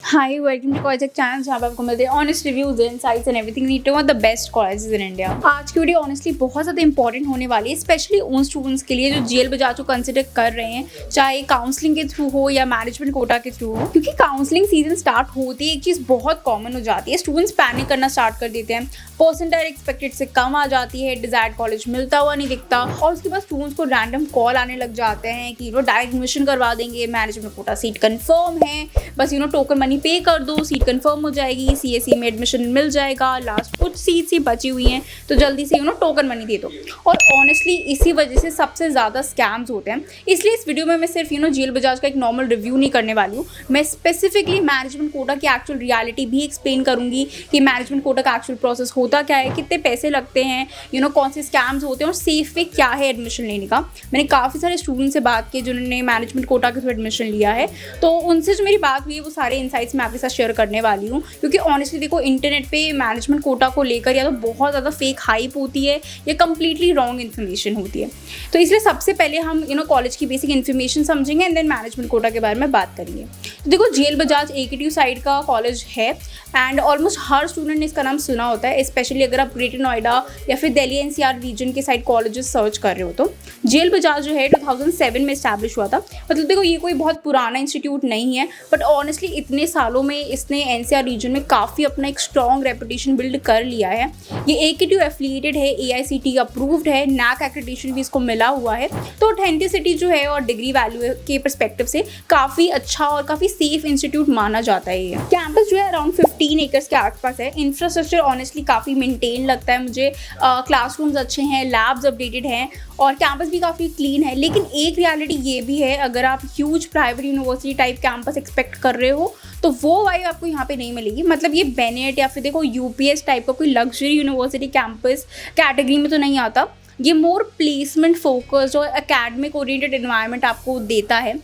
Hi, welcome to College Channel जहाँ पे आपको मिलते हैं honest reviews, insights and everything need to know the best colleges in India. आज की वीडियो ऑनेस्टली बहुत ज़्यादा इंपॉर्टेंट होने वाली है, स्पेशली उन स्टूडेंट्स के लिए जो जीएल बजाज को कंसिडर कर रहे हैं, चाहे काउंसलिंग के थ्रू हो या मैनेजमेंट कोटा के थ्रू हो। क्योंकि काउंसलिंग सीजन स्टार्ट होती है एक चीज़ बहुत कॉमन हो जाती है, स्टूडेंट्स पैनिक करना स्टार्ट कर देते हैं, परसेंटाइल एक्सपेक्टेड से कम आ जाती है, डिजायर्ड कॉलेज मिलता हुआ नहीं दिखता, और उसके बाद स्टूडेंट्स को रैंडम कॉल आने लग जाते हैं कि डायरेक्ट एडमिशन करवा देंगे, मैनेजमेंट कोटा सीट कंफर्म है, बस टोकन मनी पे कर दो, सीट कंफर्म हो जाएगी, सीएसई में एडमिशन मिल जाएगा, लास्ट कुछ सीट्स ही बची हुई हैं तो जल्दी से टोकन मनी दे दो। और ऑनेस्टली इसी वजह से सबसे ज़्यादा स्कैम्स होते हैं। इसलिए इस वीडियो में मैं सिर्फ जीएल बजाज का एक नॉर्मल रिव्यू नहीं करने वाली हूँ, मैं स्पेसिफिकली मैनेजमेंट कोटा की एक्चुअल रियलिटी भी एक्सप्लेन करूँगी कि मैनेजमेंट कोटा का एक्चुअल प्रोसेस होता क्या है, कितने पैसे लगते हैं, कौन से स्कैम्स होते हैं और सेफ वे क्या है एडमिशन लेने का। मैंने काफ़ी सारे स्टूडेंट से बात की जिन्होंने मैनेजमेंट कोटा के थ्रू एडमिशन लिया है, तो उनसे जो मेरी बात हुई है वो सारे इंसाइट्स मैं आपके साथ शेयर करने वाली हूँ। क्योंकि ऑनेस्टली देखो, इंटरनेट पे मैनेजमेंट कोटा को लेकर या तो बहुत ज़्यादा फेक हाइप होती है या कम्प्लीटली रॉन्ग इन्फॉर्मेशन होती है। तो इसलिए सबसे पहले हम कॉलेज की बेसिक इन्फॉर्मेशन समझेंगे एंड देन मैनेजमेंट कोटा के बारे में बात करेंगे। तो देखो, जीएल बजाज AKTU साइड का कॉलेज है एंड ऑलमोस्ट हर स्टूडेंट ने इसका नाम सुना होता है, स्पेशली अगर आप ग्रेटर नोएडा या फिर दिल्ली NCR रीजन के साइड कॉलेजेस सर्च कर रहे हो। तो जीएल बजाज जो है 2007 में इस्टेब्लिश हुआ था। मतलब देखो, ये कोई बहुत पुराना इंस्टीट्यूट नहीं है, बट ऑनेस्टली इतने सालों में इसने NCR रीजन में काफ़ी अपना एक स्ट्रॉन्ग रेपुटेशन बिल्ड कर लिया है। ये AKTU एफिलिएटेड है, AICTE अप्रूव्ड है, NAC एक्रेडिटेशन भी इसको मिला हुआ है। तो ऑथेंटिसिटी जो है और डिग्री वैल्यू के परस्पेक्टिव से काफ़ी अच्छा और काफ़ी सेफ इंस्टीट्यूट माना जाता है। ये कैंपस जो है अराउंड 15 एकर्स के आसपास है। इंफ्रास्ट्रक्चर ऑनेस्टली काफ़ी मेंटेन लगता है मुझे, क्लासरूम्स अच्छे हैं, लैब्स अपडेटेड हैं और कैंपस भी काफ़ी क्लीन है। लेकिन एक रियलिटी ये भी है, अगर आप huge private university type campus expect कर रहे हो तो वो वाइब आपको यहाँ पे नहीं मिलेगी। मतलब ये बेनेट या फिर देखो UPS टाइप का कोई लग्जरी यूनिवर्सिटी कैंपस कैटेगरी में तो नहीं आता। ये मोर प्लेसमेंट फोकस्ड और एकेडमिक ओरिएंटेड एनवायरनमेंट आपको देता है।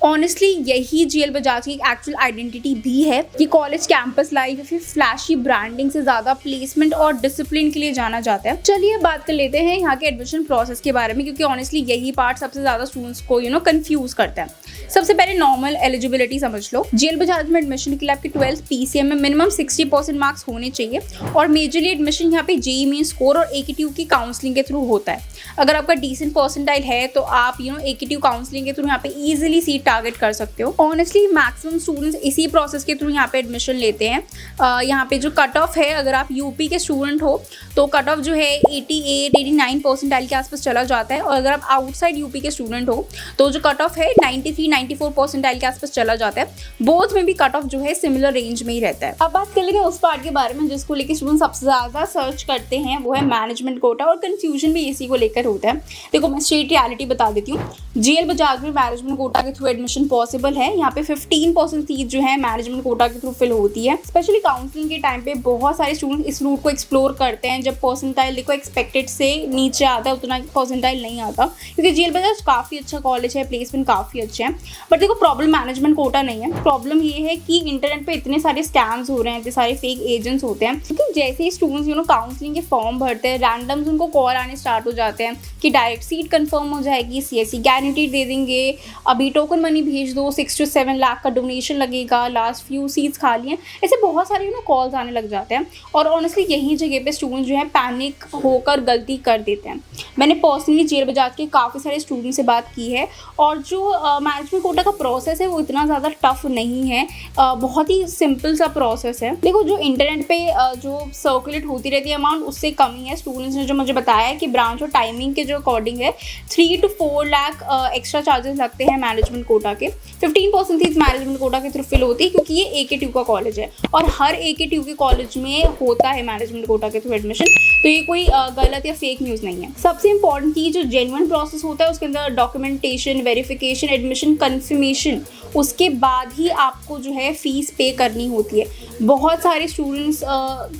ऑनेस्टली यही जीएल बजाज की एक्चुअल आइडेंटिटी भी है कि कॉलेज कैंपस लाइफ या फिर फ्लैशी ब्रांडिंग से ज़्यादा प्लेसमेंट और डिसिप्लिन के लिए जाना जाता है। चलिए बात कर लेते हैं यहाँ के एडमिशन प्रोसेस के बारे में, क्योंकि ऑनेस्टली यही पार्ट सबसे ज़्यादा स्टूडेंट्स को कंफ्यूज करता है। सबसे पहले नॉर्मल एलिजिबिलिटी समझ लो। जीएल बजाज में एडमिशन के लिए आपके 12th PCM में मिनिमम 60% मार्क्स होने चाहिए और मेजरली एडमिशन यहाँ पे JEE मेन स्कोर और AKTU की काउंसलिंग के थ्रू होता है। अगर आपका डिसेंट परसेंटाइल है तो आप AKTU काउंसलिंग के थ्रू यहाँ पे ईजिली सीट टारगेट कर सकते हो। ऑनेस्टली मैक्सिमम स्टूडेंट्स इसी प्रोसेस के थ्रू यहाँ पे एडमिशन लेते हैं। यहाँ पे जो कट ऑफ है, अगर आप यूपी के स्टूडेंट हो तो कट ऑफ जो है 88-89 परसेंटाइल के आसपास चला जाता है, और अगर आप आउटसाइड यूपी के स्टूडेंट हो तो जो कट ऑफ है 93-94 परसेंटाइल के आसपास चला जाता है। बोथ में भी कट ऑफ जो है सिमिलर रेंज में ही रहता है। अब बात कर लेंगे उस पार्ट के बारे में जिसको लेकर स्टूडेंट सबसे ज़्यादा सर्च करते हैं, वो है मैनेजमेंट कोटा, और कन्फ्यूजन भी इसी को लेकर होता है। देखो, मैं स्ट्रेट रियलिटी बता देती हूँ। जीएल बजाज में मैनेजमेंट कोटा के थ्रू एडमिशन पॉसिबल है। यहाँ पे 15% सीट जो है मैनेजमेंट कोटा के थ्रू फिल होती है। स्पेशली काउंसलिंग के टाइम पे बहुत सारे स्टूडेंट इस रूट को एक्सप्लोर करते हैं जब परसेंटाइल देखो एक्सपेक्टेड से नीचे आता है, उतना परसेंटाइल नहीं आता, क्योंकि जीएल बजाज काफ़ी अच्छा कॉलेज है, प्लेसमेंट काफ़ी अच्छे हैं। बट देखो, प्रॉब्लम मैनेजमेंट कोटा नहीं है, प्रॉब्लम ये है कि इंटरनेट पे इतने सारे स्कैम्स हो रहे हैं, इतने सारे फेक एजेंट्स होते हैं। क्योंकि जैसे ही स्टूडेंट्स काउंसलिंग के फॉर्म भरते हैं, रैंडम उनको कॉल आने स्टार्ट हो जाते हैं कि डायरेक्ट सीट कंफर्म हो जाएगी, CSE गारंटी दे देंगे, अभी टोकन मनी भेज दो, 6 to 7 लाख का डोनेशन लगेगा, लास्ट फ्यू सीट्स खाली हैं, ऐसे बहुत सारे कॉल्स आने लग जाते हैं। और ऑनेस्टली यही जगह पे स्टूडेंट जो है पैनिक होकर गलती कर देते हैं। मैंने पर्सनली जीएल बजाज के काफ़ी सारे स्टूडेंट से बात की है, और जो मैनेजमेंट कोटा का प्रोसेस है वो इतना ज़्यादा टफ नहीं है, बहुत ही सिंपल सा प्रोसेस है। देखो, जो इंटरनेट पे जो सर्कुलेट होती रहती है अमाउंट, उससे कम ही है। स्टूडेंट्स ने जो मुझे बताया है कि ब्रांच और टाइमिंग के जो अकॉर्डिंग है 3 to 4 लाख एक्स्ट्रा चार्जेस लगते हैं मैनेजमेंट कोटा के। 15% फीस मैनेजमेंट कोटा के थ्रू फिल होती है, क्योंकि ये AKTU का कॉलेज है और हर AKTU के कॉलेज में होता है मैनेजमेंट कोटा के थ्रू एडमिशन। तो ये कोई गलत या फेक न्यूज़ नहीं है। सबसे इंपॉर्टेंट की जो जेन्युइन प्रोसेस होता है उसके अंदर डॉक्यूमेंटेशन, वेरिफिकेशन, एडमिशन कन्फर्मेशन, उसके बाद ही आपको जो है फीस पे करनी होती है। बहुत सारे स्टूडेंट्स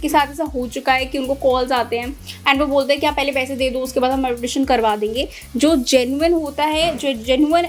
के साथ ऐसा हो चुका है कि उनको कॉल्स आते हैं एंड वो बोलते हैं कि आप पहले पैसे दे दो, उसके बाद हम एडमिशन करवा देंगे। जो जेन्युइन होता है, जो जेन्युइन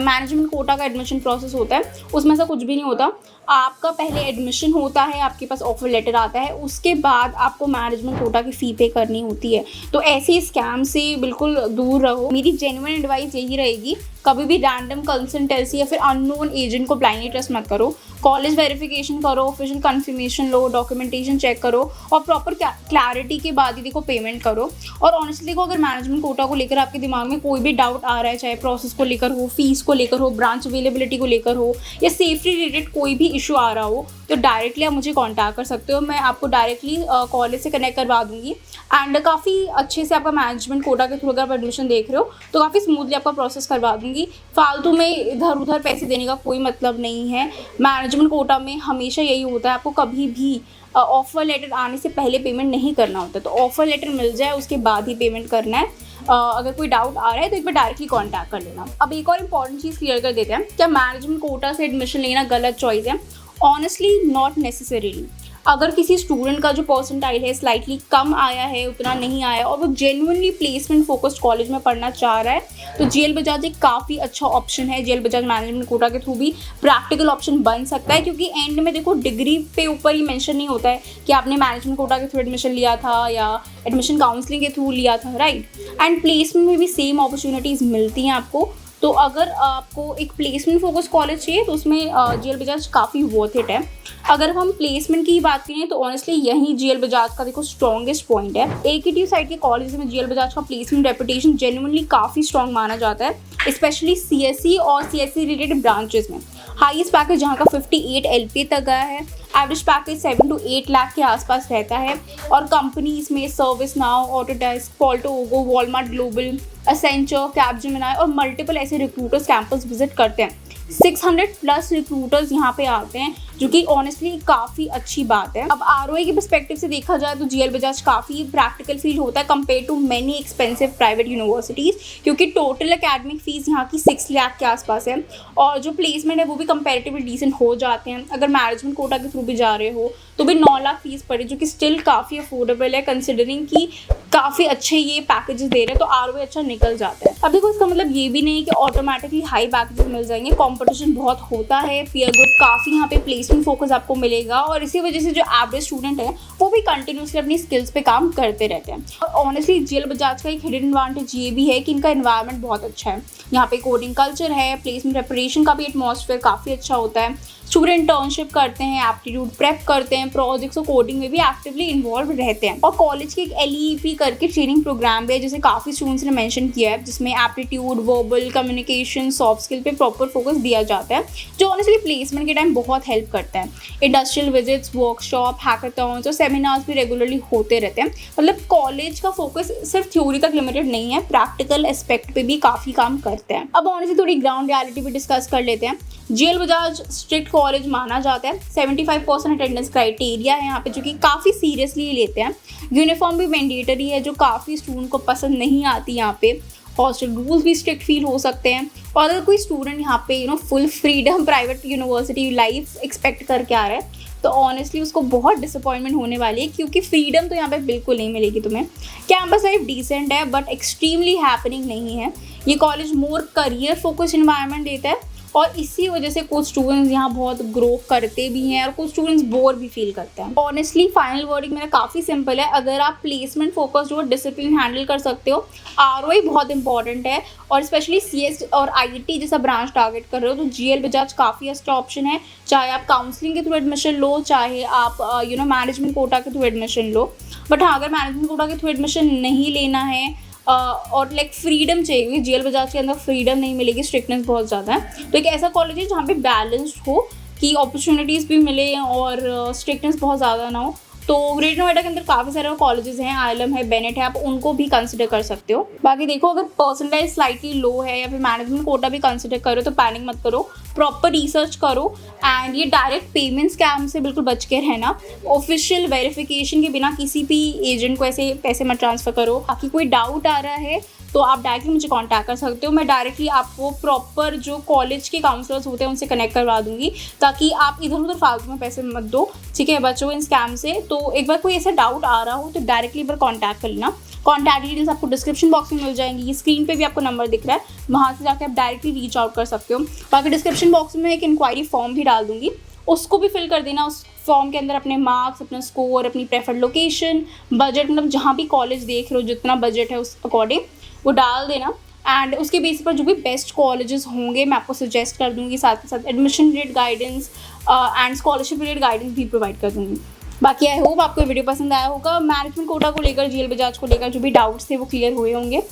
मैनेजमेंट कोटा का एडमिशन प्रोसेस होता है, उसमें ऐसा कुछ भी नहीं होता। आपका पहले एडमिशन होता है, आपके पास ऑफर लेटर आता है, उसके बाद आपको मैनेजमेंट कोटा की फ़ी पे करनी होती है। तो ऐसे स्कैम से बिल्कुल दूर रहो। मेरी जेन्युइन एडवाइस यही रहेगी कभी भी रैंडम कंसल्टेंसी या फिर अननोन एजेंट को ब्लाइंडली ट्रस्ट मत करो। कॉलेज वेरिफिकेशन करो, ऑफिशियल कंफर्मेशन लो, डॉक्यूमेंटेशन चेक करो और प्रॉपर क्लैरिटी के बाद ही देखो पेमेंट करो। और ऑनेस्टली देखो, अगर मैनेजमेंट कोटा को लेकर आपके दिमाग में कोई भी डाउट आ रहा है, चाहे प्रोसेस को लेकर हो, फीस को लेकर हो, ब्रांच अवेलेबिलिटी को लेकर हो या सेफ्टी रिलेटेड कोई भी इशू आ रहा हो, तो डायरेक्टली आप मुझे कॉन्टैक्ट कर सकते हो। मैं आपको डायरेक्टली कॉलेज से कनेक्ट करवा दूँगी एंड काफ़ी अच्छे से आपका मैनेजमेंट कोटा के थ्रू अगर आप एडमिशन देख रहे हो तो काफ़ी स्मूथली आपका प्रोसेस करवा दूँगी। फालतू में इधर उधर पैसे देने का कोई मतलब नहीं है। मैनेजमेंट कोटा में हमेशा यही होता है, आपको कभी भी ऑफ़र लेटर आने से पहले पेमेंट नहीं करना होता, तो ऑफ़र लेटर मिल जाए उसके बाद ही पेमेंट करना है। अगर कोई डाउट आ रहा है तो एक बार डायरेक्टली कांटेक्ट कर लेना। अब एक और इम्पॉर्टेंट चीज़ क्लियर कर देते हैं, क्या मैनेजमेंट कोटा से एडमिशन लेना गलत चॉइस है? Honestly not necessarily. अगर किसी स्टूडेंट का जो परसेंटाइल है स्लाइटली कम आया है, उतना नहीं आया और वो जेन्युइनली प्लेसमेंट फोकस्ड कॉलेज में पढ़ना चाह रहा है, तो जेएल बजाज एक काफ़ी अच्छा ऑप्शन है। जेएल बजाज मैनेजमेंट कोटा के थ्रू भी प्रैक्टिकल ऑप्शन बन सकता है, क्योंकि एंड में देखो डिग्री पे ऊपर ही मेंशन नहीं होता है कि आपने मैनेजमेंट कोटा के थ्रू एडमिशन लिया था या एडमिशन काउंसलिंग के थ्रू लिया था, राइट। एंड प्लेसमेंट में भी सेम अपॉर्चुनिटीज़ मिलती हैं आपको। तो अगर आपको एक प्लेसमेंट फोकस कॉलेज चाहिए तो उसमें जेएल बजाज काफ़ी वर्थ इट है। अगर हम प्लेसमेंट की बात करें तो ऑनेस्टली यही जेएल बजाज का देखो स्ट्रॉन्गेस्ट पॉइंट है। एकेटी साइड के कॉलेज में जेएल बजाज का प्लेसमेंट रेपुटेशन जेन्युइनली काफ़ी स्ट्रॉन्ग माना जाता है, स्पेशली सीएससी और सीएससी रिलेटेड ब्रांचेस में। हाईएस्ट पैकेज जहाँ का 58 LPA तक गया है, एवरेज पैकेज 7 to 8 लाख के आसपास रहता है। और कंपनीज में सर्विस नाउ, ऑटोडेस्क, पोल्टोवो, वॉलमार्ट ग्लोबल, एसेंचर, कैपजेमिनी और मल्टीपल ऐसे रिक्रूटर्स कैंपस विजिट करते हैं। 600+ रिक्रूटर्स यहाँ पे आते हैं, जो कि ऑनेस्टली काफ़ी अच्छी बात है। अब आरओआई के पर्सपेक्टिव से देखा जाए तो जेएल बजाज काफ़ी प्रैक्टिकल फील होता है compare to many expensive private universities, क्योंकि टोटल एकेडमिक फीस यहाँ की 6 लाख के आसपास है और जो प्लेसमेंट है वो भी कंपेरेटिवली डिसेंट हो जाते हैं। अगर मैनेजमेंट कोटा के थ्रू भी जा रहे हो तो भी 9 लाख फीस पड़े, जो कि स्टिल काफ़ी अफोर्डेबल है कंसिडरिंग कि काफ़ी अच्छे ये पैकेजेस दे रहे हैं, तो आरओआई अच्छा निकल जाता है। अब देखो, इसका मतलब ये भी नहीं है कि ऑटोमेटिकली हाई पैकेजेस मिल जाएंगे। कंपटीशन बहुत होता है, पीयर ग्रुप काफ़ी यहाँ पे प्लेसमेंट फोकस आपको मिलेगा और इसी वजह से जो एवरेज स्टूडेंट है वो भी कंटिन्यूसली अपनी स्किल्स पे काम करते रहते हैं। और ऑनेस्टली जेएल बजाज का एक हिडन एडवांटेज ये भी है कि इनका एनवायरनमेंट बहुत अच्छा है। यहाँ पे कोडिंग कल्चर है, प्लेसमेंट प्रिपरेशन का भी एटमॉस्फेयर काफ़ी अच्छा होता है। स्टूडेंट इंटर्नशिप करते हैं, एप्टीट्यूड प्रेप करते हैं, प्रोजेक्ट्स और कोडिंग में भी एक्टिवली इन्वॉल्व रहते हैं। और कॉलेज की एक LEP करके ट्रेनिंग प्रोग्राम भी है, जैसे काफ़ी स्टूडेंट्स ने मेंशन किया है, जिसमें aptitude, verbal communication, soft skill पे प्रॉपर फोकस दिया जाता है, जो ऑनेस्टली प्लेसमेंट के टाइम बहुत हेल्प करता है। इंडस्ट्रियल विजिट्स, वर्कशॉप, हैकाथॉन्स और सेमिनार्स भी रेगुलरली होते रहते हैं। मतलब कॉलेज का फोकस सिर्फ थ्योरी तक लिमिटेड नहीं है, प्रैक्टिकल एस्पेक्ट पे भी काफ़ी काम करते हैं। अब ऑनेस्टली थोड़ी ग्राउंड रियलिटी भी डिस्कस कर लेते हैं। जेएल बजाज स्ट्रिक्ट कॉलेज माना जाता है। 75% अटेंडेंस क्राइटेरिया है यहाँ पे, जो कि काफ़ी सीरियसली लेते हैं। यूनिफॉर्म भी मैंडेटरी है, जो काफ़ी स्टूडेंट को पसंद नहीं आती यहाँ पे। हॉस्टल रूल्स भी स्ट्रिक्ट फील हो सकते हैं। और अगर कोई स्टूडेंट यहाँ पे full freedom private university life expect करके आ रहा है तो ऑनेस्टली उसको बहुत डिसअपॉइंटमेंट होने वाली है, क्योंकि फ्रीडम तो यहाँ पे बिल्कुल नहीं मिलेगी तुम्हें। कैंपस लाइफ डिसेंट है बट एक्सट्रीमली हैपनिंग नहीं है। ये कॉलेज मोर करियर फोकस इन्वायरमेंट देता है और इसी वजह से कुछ स्टूडेंट्स यहाँ बहुत ग्रो करते भी हैं और कुछ स्टूडेंट्स बोर भी फील करते हैं। ऑनेस्टली फाइनल वर्डिंग मेरा काफ़ी सिंपल है, अगर आप प्लेसमेंट फोकस्ड हो, डिसिप्लिन हैंडल कर सकते हो, आरओआई बहुत इंपॉर्टेंट है और स्पेशली CS और आईटी जैसा ब्रांच टारगेट कर रहे हो तो जेएल बजाज काफ़ी अच्छा ऑप्शन है। चाहे आप काउंसलिंग के थ्रू एडमिशन लो, चाहे आप मैनेजमेंट कोटा के थ्रू एडमिशन लो। बट हाँ, अगर मैनेजमेंट कोटा के थ्रू एडमिशन नहीं लेना है और लाइक फ्रीडम चाहिए, जेएल बजाज के अंदर फ्रीडम नहीं मिलेगी, स्ट्रिक्टनेस बहुत ज़्यादा है, तो एक ऐसा कॉलेज है जहाँ पे बैलेंस्ड हो कि अपॉर्चुनिटीज़ भी मिले और स्ट्रिक्टनेस बहुत ज़्यादा ना हो। तो ग्रेटर नोएडा के अंदर काफ़ी सारे कॉलेजेस हैं, ILM है, बेनेट है, आप उनको भी कंसिडर कर सकते हो। बाकी देखो, अगर परसेंटाइज स्लाइटली लो है या फिर मैनेजमेंट कोटा भी कंसिडर करो तो पैनिक मत करो, प्रॉपर रिसर्च करो एंड ये डायरेक्ट पेमेंट स्कैम से बिल्कुल बच के रहना। ऑफिशियल वेरिफिकेशन के बिना किसी भी एजेंट को ऐसे पैसे मत ट्रांसफ़र करो। बाकी कोई डाउट आ रहा है तो आप डायरेक्टली मुझे कांटेक्ट कर सकते हो, मैं डायरेक्टली आपको प्रॉपर जो कॉलेज के काउंसलर्स होते हैं उनसे कनेक्ट करवा दूंगी, ताकि आप इधर उधर फालतू में पैसे मत दो, ठीक है, बचो इन स्कैम से। तो एक बार कोई ऐसा डाउट आ रहा हो तो डायरेक्टली एक बार कॉन्टैक्ट कर लेना। कॉन्टैक्ट डिटेल्स आपको डिस्क्रिप्शन बॉक्स में मिल जाएंगी, स्क्रीन पे भी आपको नंबर दिख रहा है, वहाँ से जाकर आप डायरेक्टली रीच आउट कर सकते हो। बाकी डिस्क्रिप्शन बॉक्स में एक इंक्वायरी फॉर्म भी डाल दूँगी, उसको भी फिल कर देना। उस फॉर्म के अंदर अपने मार्क्स, अपना स्कोर, अपनी प्रेफर्ड लोकेशन, बजट, मतलब जहाँ भी कॉलेज देख रहे हो जितना बजट है उस अकॉर्डिंग वो डाल देना एंड उसके बेसिस पर जो भी बेस्ट कॉलेजेस होंगे मैं आपको सजेस्ट कर दूँगी, साथ के साथ admission related guidance and scholarship related guidance भी प्रोवाइड कर दूँगी। बाकी आई होप आपको वीडियो पसंद आया होगा। मैनेजमेंट कोटा को लेकर, जीएल बजाज को लेकर जो भी डाउट्स थे वो क्लियर हुए होंगे।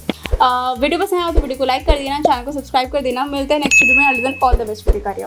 वीडियो पसंद आया तो वीडियो को लाइक कर देना, चैनल को सब्सक्राइब कर देना। मिलते हैं नेक्स्ट वीडियो में। All the best for your career.